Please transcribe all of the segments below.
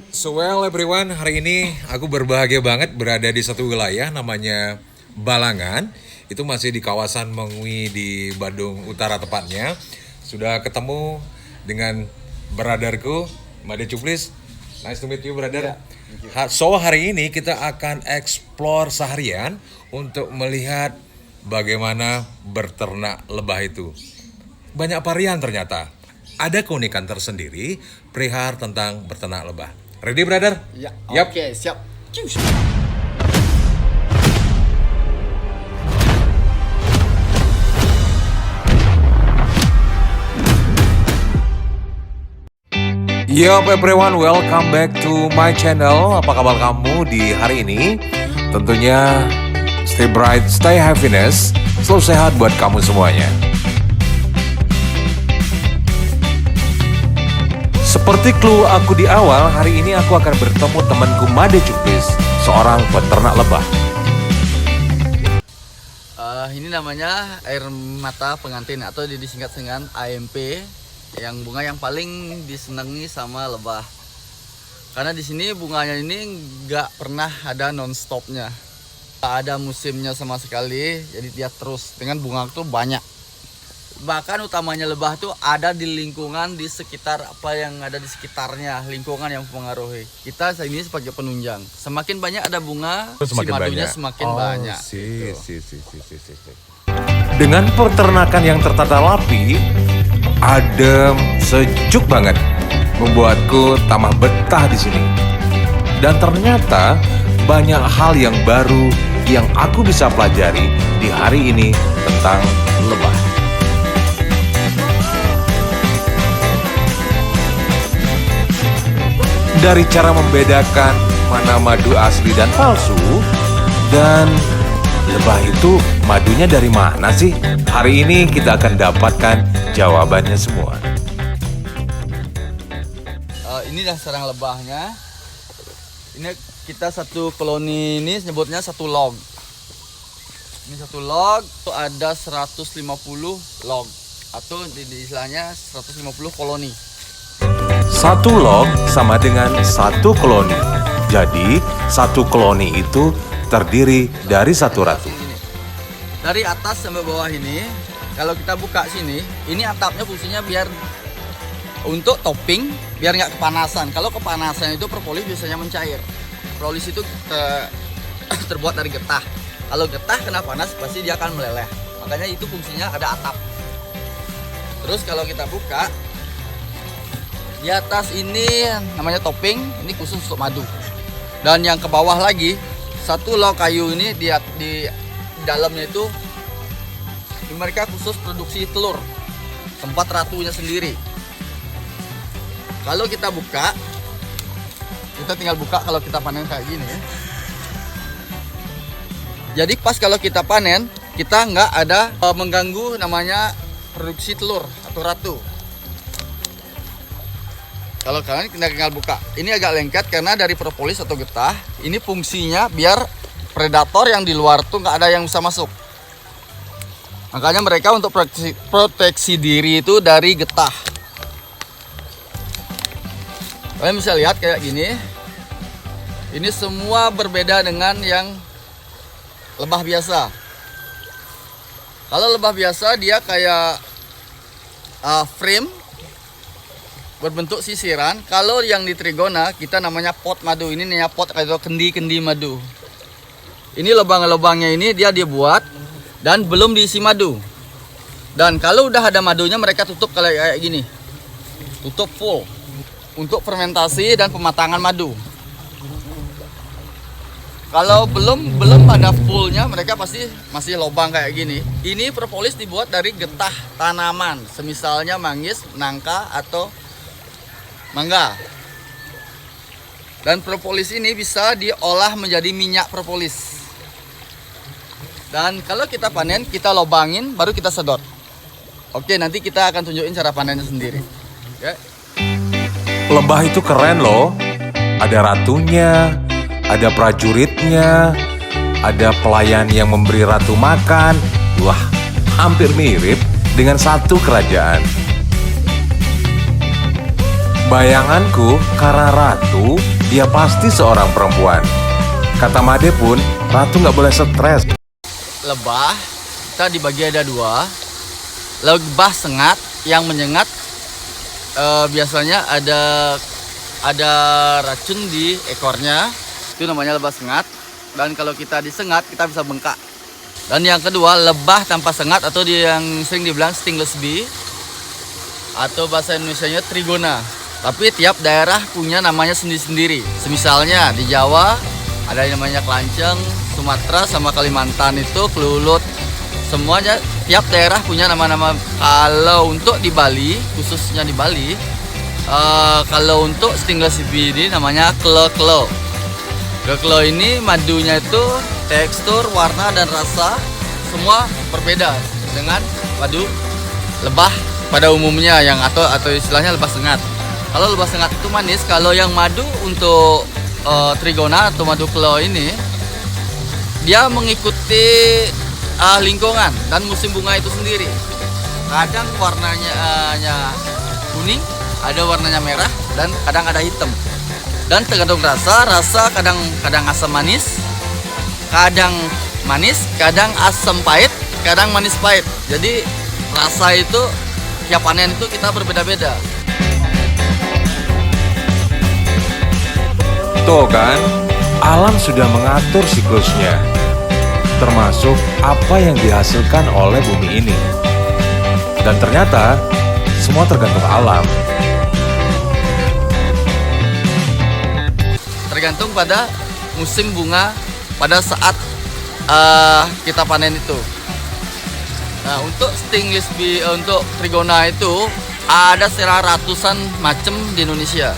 So well everyone, hari ini aku berbahagia banget berada di satu wilayah namanya Balangan. Itu masih di kawasan Mengwi di Bandung Utara tepatnya. Sudah ketemu dengan brotherku, Made Cuplis. Nice to meet you brother. So hari ini kita akan explore seharian untuk melihat bagaimana berternak lebah itu. Banyak varian ternyata. Ada keunikan tersendiri perihal tentang berternak lebah. Ready, brother? Ya, Yap. oke, siap. Cus. Yup everyone, welcome back to my channel. Apa kabar kamu di hari ini? Tentunya stay bright, stay happiness. Selalu sehat buat kamu semuanya. Seperti clue aku di awal, hari ini aku akan bertemu temanku Made Cuplis, seorang peternak lebah. Ini namanya air mata pengantin atau disingkat dengan AMP, yang bunga yang paling disenangi sama lebah. Karena di sini bunganya ini nggak pernah ada non-stopnya, nggak ada musimnya sama sekali. Jadi dia terus dengan bunga itu banyak. Bahkan utamanya lebah tuh ada di lingkungan di sekitar apa yang ada di sekitarnya, lingkungan yang mempengaruhi. Kita ini sebagai penunjang. Semakin banyak ada bunga, Semakin madunya banyak. semakin banyak. Si. Dengan peternakan yang tertata rapi, adem, sejuk banget, membuatku tambah betah di sini. Dan ternyata banyak hal yang baru yang aku bisa pelajari di hari ini tentang lebah. Dari cara membedakan mana madu asli dan palsu, dan lebah itu madunya dari mana sih? Hari ini kita akan dapatkan jawabannya semua. Ini dah sarang lebahnya. Ini kita satu koloni ini nyebutnya satu log. Ini satu log itu ada 150 log atau di istilahnya 150 koloni. Satu log sama dengan satu koloni. Jadi satu koloni itu terdiri dari satu ratu. Dari atas sampai bawah ini, kalau kita buka sini, ini atapnya fungsinya biar untuk topping, biar nggak kepanasan. Kalau kepanasan itu propolis biasanya mencair. Propolis itu terbuat dari getah. Kalau getah kena panas pasti dia akan meleleh. Makanya itu fungsinya ada atap. Terus kalau kita buka, di atas ini namanya topping, ini khusus untuk madu. Dan yang ke bawah lagi, satu log kayu ini di dalamnya itu mereka khusus produksi telur, tempat ratunya sendiri. Kalau kita buka, kita tinggal buka kalau kita panen kayak gini ya. Jadi pas kalau kita panen, kita nggak ada mengganggu namanya produksi telur atau ratu. Kalau kalian tinggal buka, ini agak lengket karena dari propolis atau getah. Ini fungsinya biar predator yang di luar tuh nggak ada yang bisa masuk. Makanya mereka untuk proteksi diri itu dari getah. Kalian bisa lihat kayak gini. Ini semua berbeda dengan yang lebah biasa. Kalau lebah biasa dia kayak frame berbentuk sisiran. Kalau yang di trigona kita namanya pot madu. Ini namanya pot atau kendi-kendi madu. Ini lubang-lubangnya ini dia dibuat dan belum diisi madu. Dan kalau udah ada madunya mereka tutup kayak gini. Tutup full untuk fermentasi dan pematangan madu. Kalau belum ada fullnya mereka pasti masih lubang kayak gini. Ini propolis dibuat dari getah tanaman, semisalnya manggis, nangka atau mangga. Dan propolis ini bisa diolah menjadi minyak propolis. Dan kalau kita panen, kita lobangin baru kita sedot. Oke, nanti kita akan tunjukin cara panennya sendiri. Oke. Lebah itu keren loh. Ada ratunya, ada prajuritnya, ada pelayan yang memberi ratu makan. Wah, hampir mirip dengan satu kerajaan. Bayanganku, karena ratu, dia pasti seorang perempuan. Kata Made pun, ratu nggak boleh stres. Lebah kita dibagi ada dua. Lebah sengat yang menyengat, biasanya ada racun di ekornya, itu namanya lebah sengat. Dan kalau kita disengat kita bisa bengkak. Dan yang kedua, lebah tanpa sengat atau yang sering dibilang stingless bee, atau bahasa Indonesianya trigona. Tapi tiap daerah punya namanya sendiri-sendiri. Misalnya di Jawa ada yang namanya kelanceng, Sumatera sama Kalimantan itu kelulut. Semuanya tiap daerah punya nama-nama. Kalau untuk di Bali, khususnya di Bali, kalau untuk stingless bee ini namanya klo-klo. Klo-klo ini madunya itu tekstur, warna dan rasa semua berbeda dengan madu lebah pada umumnya atau istilahnya lebah sengat. Kalau lebah sengat itu manis, kalau yang madu untuk trigona atau madu klo ini dia mengikuti lingkungan dan musim bunga itu sendiri. Kadang warnanya kuning, ada warnanya merah, dan kadang ada hitam. Dan tergantung rasa kadang asam manis, kadang manis, kadang asam pahit, kadang manis pahit. Jadi rasa itu tiap panen itu kita berbeda-beda. Tuh kan, alam sudah mengatur siklusnya, termasuk apa yang dihasilkan oleh bumi ini. Dan ternyata, semua tergantung alam. Tergantung pada musim bunga pada saat kita panen itu. Nah, untuk stingless bee, untuk trigona itu ada ratusan macam di Indonesia.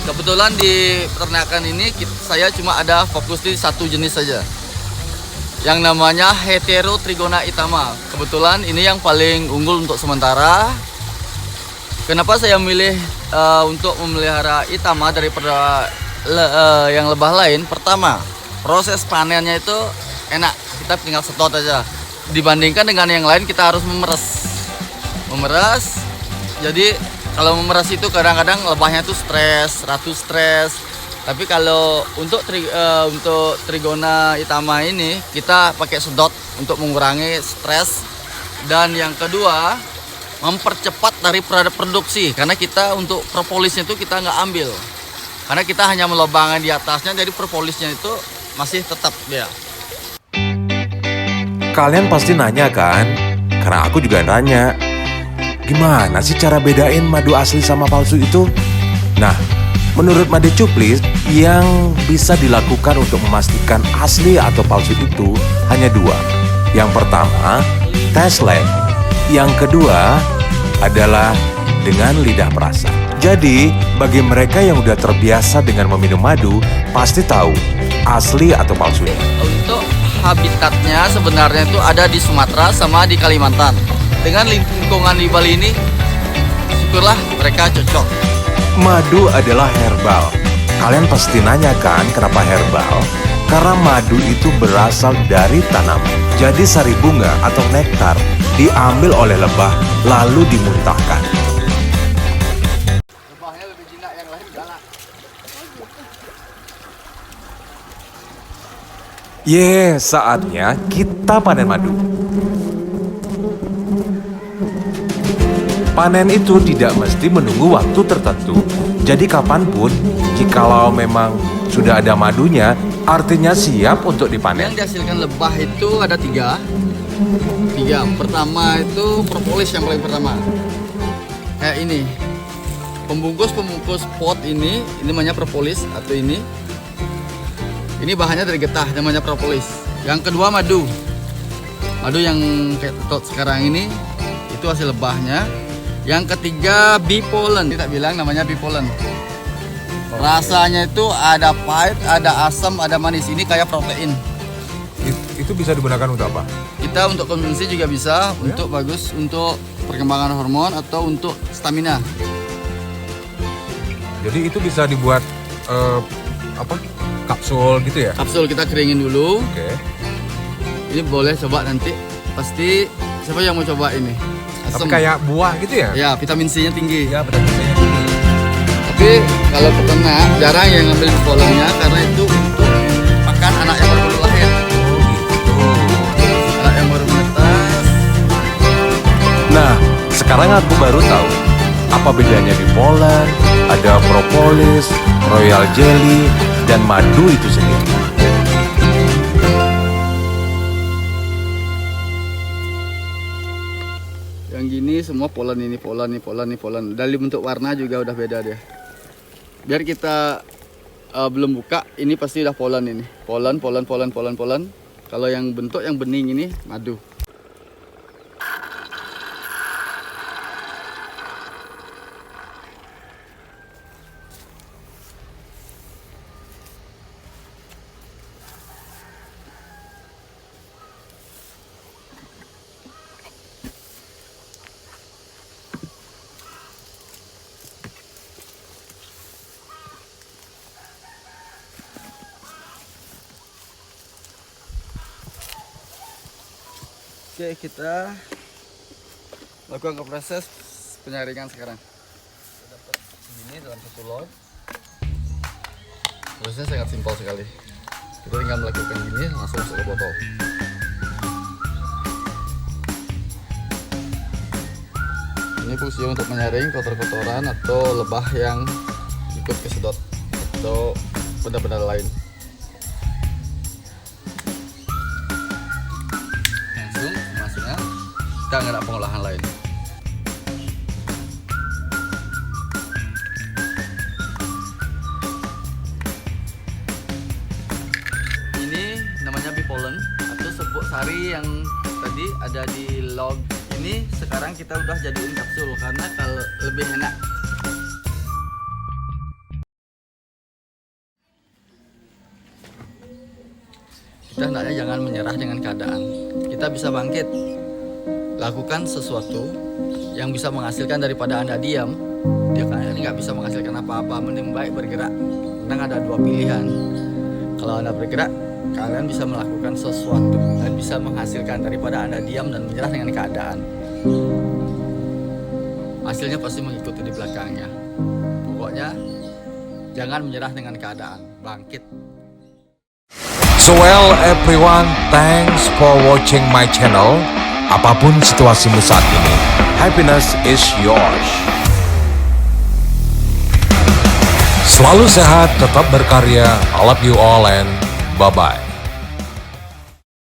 Kebetulan di peternakan ini saya cuma ada fokus di satu jenis saja, yang namanya Heterotrigona itama. Kebetulan ini yang paling unggul untuk sementara. Kenapa saya milih untuk memelihara itama daripada yang lebah lain? Pertama, proses panennya itu enak, kita tinggal setot aja. Dibandingkan dengan yang lain kita harus memeras. Jadi kalau memeras itu kadang-kadang lebahnya tuh ratu stres. Tapi kalau untuk trigona itama ini kita pakai sedot untuk mengurangi stres. Dan yang kedua, mempercepat dari produksi, karena kita untuk propolisnya itu kita nggak ambil, karena kita hanya melobangkan di atasnya, jadi propolisnya itu masih tetap dia. Kalian pasti nanya kan? Karena aku juga nanya, gimana sih cara bedain madu asli sama palsu itu? Nah, menurut Made Cuplis, yang bisa dilakukan untuk memastikan asli atau palsu itu hanya dua. Yang pertama, tes lab. Yang kedua adalah dengan lidah perasa. Jadi, bagi mereka yang udah terbiasa dengan meminum madu, pasti tahu asli atau palsunya. Untuk habitatnya sebenarnya itu ada di Sumatera sama di Kalimantan. Dengan lingkungan di Bali ini, syukurlah mereka cocok. Madu adalah herbal. Kalian pasti nanya kan kenapa herbal? Karena madu itu berasal dari tanaman. Jadi sari bunga atau nektar diambil oleh lebah lalu dimuntahkan. Lebahnya lebih jinak, yang lain galak. Saatnya kita panen madu. Panen itu tidak mesti menunggu waktu tertentu. Jadi kapanpun, jikalau memang sudah ada madunya, artinya siap untuk dipanen. Yang dihasilkan lebah itu ada tiga. Pertama itu propolis yang paling pertama. Kayak ini. Pembungkus pot ini namanya propolis atau ini. Ini bahannya dari getah, namanya propolis. Yang kedua madu. Madu yang kayak tot sekarang ini itu hasil lebahnya. Yang ketiga bee pollen, kita bilang namanya bee pollen. Rasanya itu ada pahit, ada asam, ada manis. Ini kayak protein. Itu bisa digunakan untuk apa? Kita untuk konsumsi juga bisa, untuk bagus untuk perkembangan hormon atau untuk stamina. Jadi itu bisa dibuat kapsul gitu ya? Kapsul kita keringin dulu. Oke. Ini boleh coba nanti. Pasti siapa yang mau coba ini? Tapi Asam. kayak buah gitu ya? Ya, vitamin C-nya tinggi. Ya, betul-betul tinggi. Tapi kalau peternak jarang yang ngambil pollennya karena itu untuk pakan anak yang baru lahir. Oh gitu. Anak yang baru menetas. Nah, sekarang aku baru tahu apa bedanya di pollen, ada propolis, royal jelly, dan madu itu sendiri. Yang gini semua pollen ini, pollen, pollen. Dari bentuk warna juga udah beda dia. Biar kita belum buka, ini pasti udah pollen ini. Pollen. Kalau yang bentuk yang bening ini madu. Oke, kita lakukan ke proses penyaringan sekarang. Kita dapat segini dalam satu lot. Prosesnya sangat simpel sekali. Kita tinggal melakukan gini langsung masuk ke botol. Ini fungsinya untuk menyaring kotor-kotoran atau lebah yang ikut kesedot atau benda-benda lain. Langsung masuknya kita nggak ada pengolahan lain. Ini namanya bee pollen atau serbuk sari yang tadi ada di log ini. Sekarang kita udah jadiin kapsul karena kalau lebih enak. Kita hendaknya jangan menyerah dengan keadaan. Kita bisa bangkit, lakukan sesuatu yang bisa menghasilkan daripada Anda diam. Dia kayaknya nggak bisa menghasilkan apa-apa, mending baik bergerak. Karena ada dua pilihan. Kalau Anda bergerak, kalian bisa melakukan sesuatu dan bisa menghasilkan daripada Anda diam dan menyerah dengan keadaan. Hasilnya pasti mengikuti di belakangnya. Pokoknya jangan menyerah dengan keadaan, bangkit. So well everyone, thanks for watching my channel. Apapun situasimu saat ini, happiness is yours. Selalu sehat, tetap berkarya. I love you all and bye-bye.